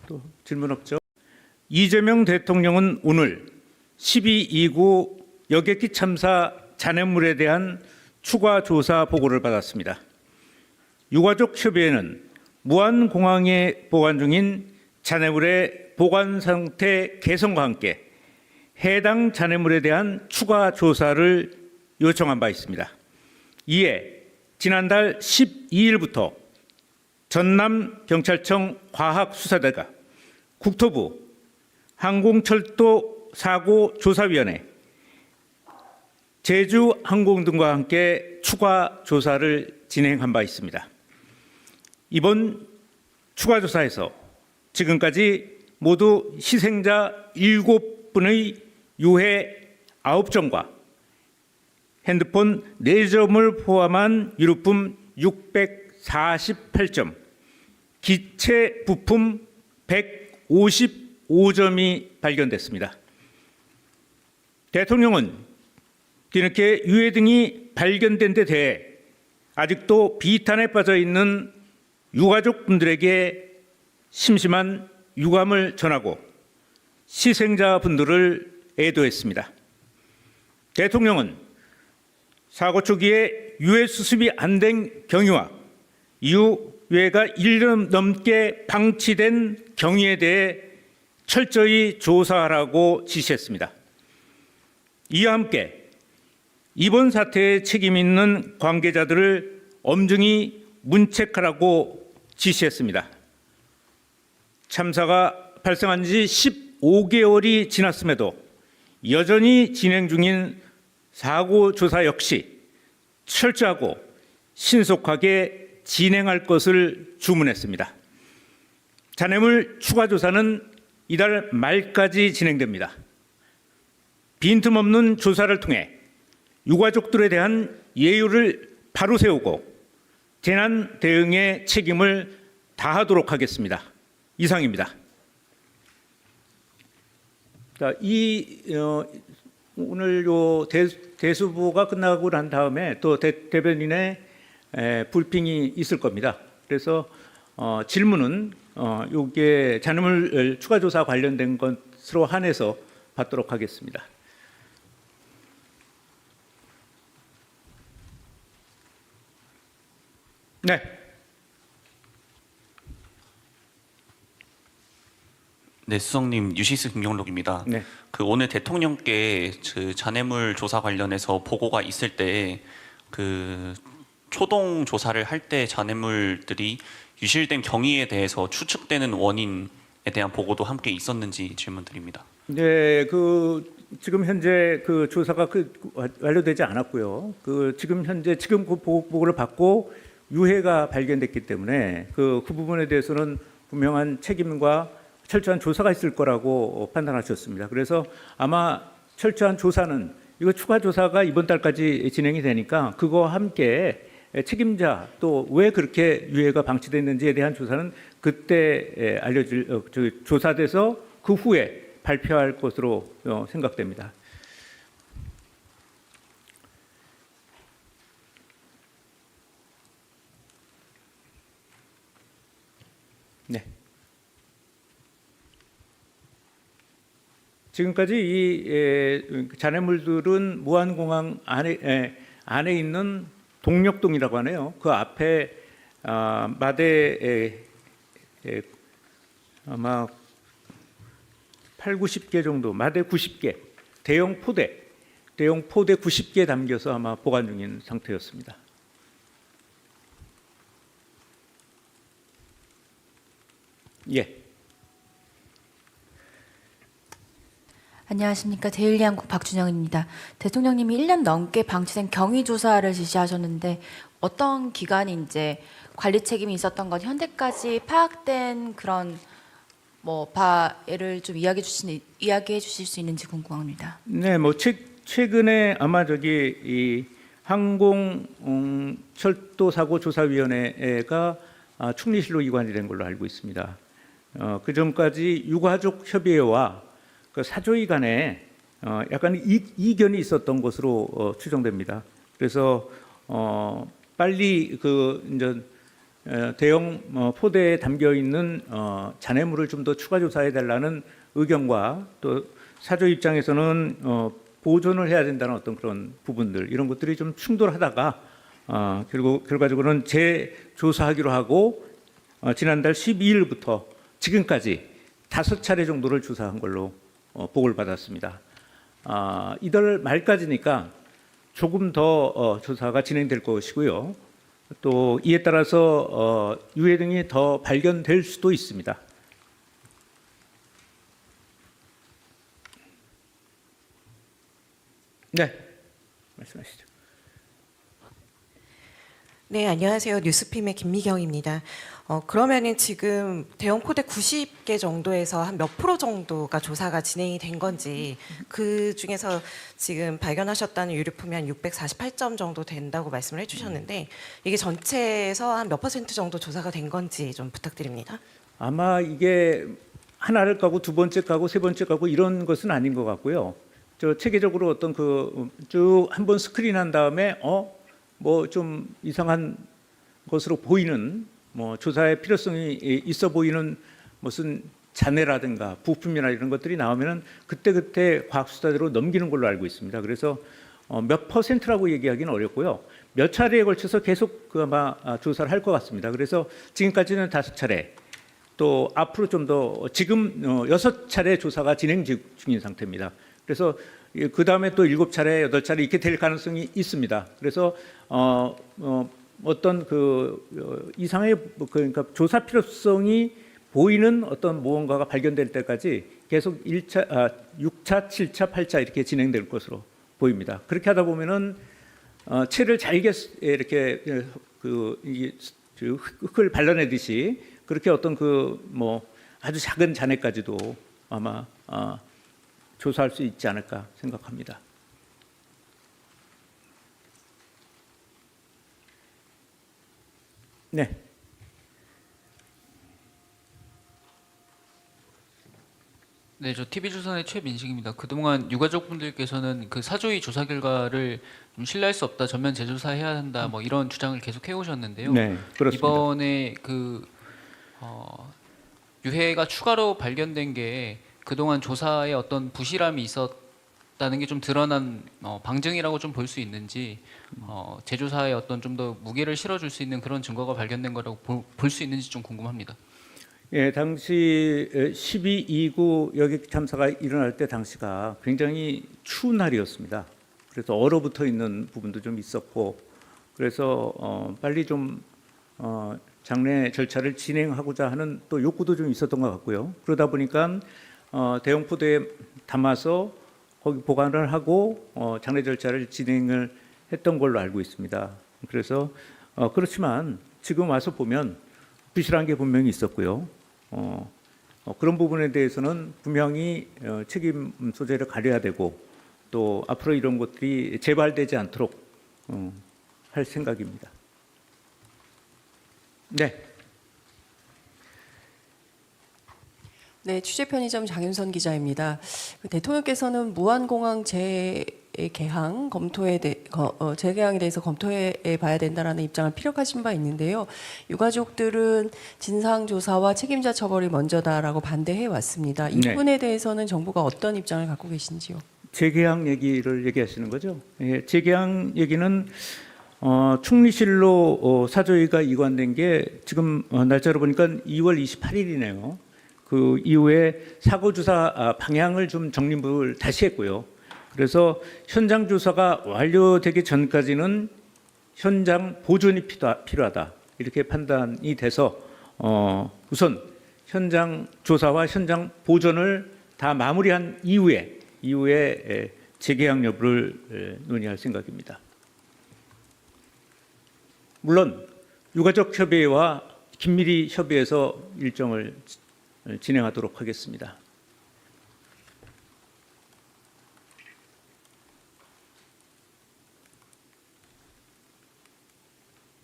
또 질문 없죠? 이재명 대통령은 오늘 12.29 여객기 참사 잔해물에 대한 추가 조사 보고를 받았습니다. 유가족 협의회는 무안공항에 보관 중인 잔해물의 보관 상태 개선과 함께 해당 잔해물에 대한 추가 조사를 요청한 바 있습니다. 이에 지난달 12일부터 전남경찰청 과학수사대가 국토부 항공철도사고조사위원회, 제주항공 등과 함께 추가 조사를 진행한 바 있습니다. 이번 추가 조사에서 지금까지 모두 희생자 7분의 유해 9점과 핸드폰 4점을 포함한 유류품 648점, 기체 부품 155점이 발견됐습니다. 대통령은 뒤늦게 유해 등이 발견된 데 대해 아직도 비탄에 빠져 있는 유가족분들에게 심심한 유감을 전하고 희생자분들을 애도했습니다. 대통령은 사고 초기에 유해 수습이 안 된 경위와 이후 유해가 1년 넘게 방치된 경위에 대해 철저히 조사하라고 지시했습니다. 이와 함께 이번 사태에 책임 있는 관계자들을 엄중히 문책하라고 지시했습니다. 참사가 발생한 지 15개월이 지났음에도 여전히 진행 중인 사고 조사 역시 철저하고 신속하게 진행할 것을 주문했습니다. 잔해물 추가 조사는 이달 말까지 진행됩니다. 빈틈없는 조사를 통해 유가족들에 대한 예의를 바로 세우고 재난 대응의 책임을 다하도록 하겠습니다. 이상입니다. 자, 오늘 대수보가 끝나고 난 다음에 또 대변인의 브리핑이 있을 겁니다. 그래서 질문은 이게 잔해물 추가 조사 관련된 것으로 한해서 받도록 하겠습니다. 네. 네, 수석님 유시스 김경록입니다. 네. 그 오늘 대통령께 그 잔해물 조사 관련해서 보고가 있을 때 그 초동 조사를 할 때 잔해물들이 유실된 경위에 대해서 추측되는 원인에 대한 보고도 함께 있었는지 질문드립니다. 네, 지금 현재 그 조사가 완료되지 않았고요. 지금 현재 그 보고를 받고 유해가 발견됐기 때문에 그 부분에 대해서는 분명한 책임과 철저한 조사가 있을 거라고 판단하셨습니다. 그래서 아마 철저한 조사는 이거 추가 조사가 이번 달까지 진행이 되니까 그거와 함께 책임자 또 왜 그렇게 유해가 방치됐는지에 대한 조사는 그때 조사돼서 그 후에 발표할 것으로 생각됩니다. 네. 지금까지 이 잔해물들은 무안공항 안에 있는 동력동이라고 하네요. 그 앞에 마대에 아마 8, 90개 정도, 마대 90개, 대형 포대 90개 담겨서 아마 보관 중인 상태였습니다. 예. 안녕하십니까. 데일리한국 박준영입니다. 대통령님이 1년 넘게 방치된 경위 조사를 지시하셨는데 어떤 기간이 이제 관리 책임이 있었던 건 현재까지 파악된 그런 바를 좀 이야기해 주실 수 있는지 궁금합니다. 네, 최근에 아마 이 항공철도사고조사위원회가 충리실로 이관이 된 걸로 알고 있습니다. 그 전까지 유가족 협의회와 그 사조위 간에 약간 이견이 있었던 것으로 추정됩니다. 그래서 빨리 이제 대형 포대에 담겨 있는 잔해물을 좀 더 추가 조사해 달라는 의견과 또 사조 입장에서는 보존을 해야 된다는 어떤 그런 부분들 이런 것들이 좀 충돌하다가 결과적으로는 재조사하기로 하고 지난달 12일부터 지금까지 5차례 정도를 조사한 걸로 보고를 받았습니다. 이달 말까지니까 조금 더 조사가 진행될 것이고요. 또 이에 따라서 유해 등이 더 발견될 수도 있습니다. 네, 말씀하시죠. 네, 안녕하세요. 뉴스핌의 김미경입니다. 그러면은 지금 대형 포대 90개 정도에서 한 몇 프로 정도가 조사가 진행이 된 건지, 그 중에서 지금 발견하셨다는 유류품이 한 648점 정도 된다고 말씀을 해주셨는데, 이게 전체에서 한 몇 퍼센트 정도 조사가 된 건지 좀 부탁드립니다. 아마 이게 하나를 까고 두 번째 까고 세 번째 까고 이런 것은 아닌 것 같고요. 저 체계적으로 어떤 그 쭉 한번 스크린한 다음에 뭐 좀 이상한 것으로 보이는 뭐 조사의 필요성이 있어 보이는 무슨 잔해라든가 부품이나 이런 것들이 나오면은 그때 과학수사대로 넘기는 걸로 알고 있습니다. 그래서 몇 퍼센트라고 얘기하기는 어렵고요. 몇 차례에 걸쳐서 계속 아마 조사를 할 것 같습니다. 그래서 지금까지는 5차례, 또 앞으로 좀 더 지금 6차례 조사가 진행 중인 상태입니다. 그래서 그 다음에 또 7차례, 8차례 이렇게 될 가능성이 있습니다. 그래서 어떤 이상의 그러니까 조사 필요성이 보이는 어떤 무언가가 발견될 때까지 계속 6차, 7차, 8차 이렇게 진행될 것으로 보입니다. 그렇게 하다 보면은 채를 잘게 이렇게 흙을 발라내듯이 그렇게 어떤 뭐 아주 작은 잔해까지도 아마 조사할 수 있지 않을까 생각합니다. 네. 네, 저 TV조선의 최민식입니다. 그동안 유가족분들께서는 그 사조의 조사 결과를 좀 신뢰할 수 없다, 전면 재조사해야 한다, 뭐 이런 주장을 계속 해오셨는데요. 네, 그렇습니다. 이번에 유해가 추가로 발견된 게 그동안 조사에 어떤 부실함이 있었다는 게 좀 드러난 방증이라고 좀 볼 수 있는지, 재조사에 어떤 좀 더 무게를 실어줄 수 있는 그런 증거가 발견된 거라고 볼 수 있는지 좀 궁금합니다. 예, 당시 12.29 여객 참사가 일어날 때 당시가 굉장히 추운 날이었습니다. 그래서 얼어붙어 있는 부분도 좀 있었고, 그래서 빨리 좀 장례 절차를 진행하고자 하는 또 욕구도 좀 있었던 것 같고요. 그러다 보니까 대형 포대에 담아서 거기 보관을 하고 장례 절차를 진행을 했던 걸로 알고 있습니다. 그래서 그렇지만 지금 와서 보면 부실한 게 분명히 있었고요. 그런 부분에 대해서는 분명히 책임 소재를 가려야 되고 또 앞으로 이런 것들이 재발되지 않도록 할 생각입니다. 네. 네, 취재 편의점 장윤선 기자입니다. 대통령께서는 무안공항 재개항 재개항에 대해서 검토해 봐야 된다라는 입장을 피력하신 바 있는데요. 유가족들은 진상 조사와 책임자 처벌이 먼저다라고 반대해 왔습니다. 이 네. 부분에 대해서는 정부가 어떤 입장을 갖고 계신지요? 재개항 얘기를 얘기하시는 거죠? 예, 재개항 얘기는 충리실로 사조위가 이관된 게 지금 날짜로 보니까 2월 28일이네요. 그 이후에 사고 조사 방향을 좀 정립을 다시 했고요. 그래서 현장 조사가 완료되기 전까지는 현장 보존이 필요하다 이렇게 판단이 돼서 우선 현장 조사와 현장 보존을 다 마무리한 이후에 재개항 여부를 논의할 생각입니다. 물론 유가족 협의회와 긴밀히 협의해서 일정을 진행하도록 하겠습니다.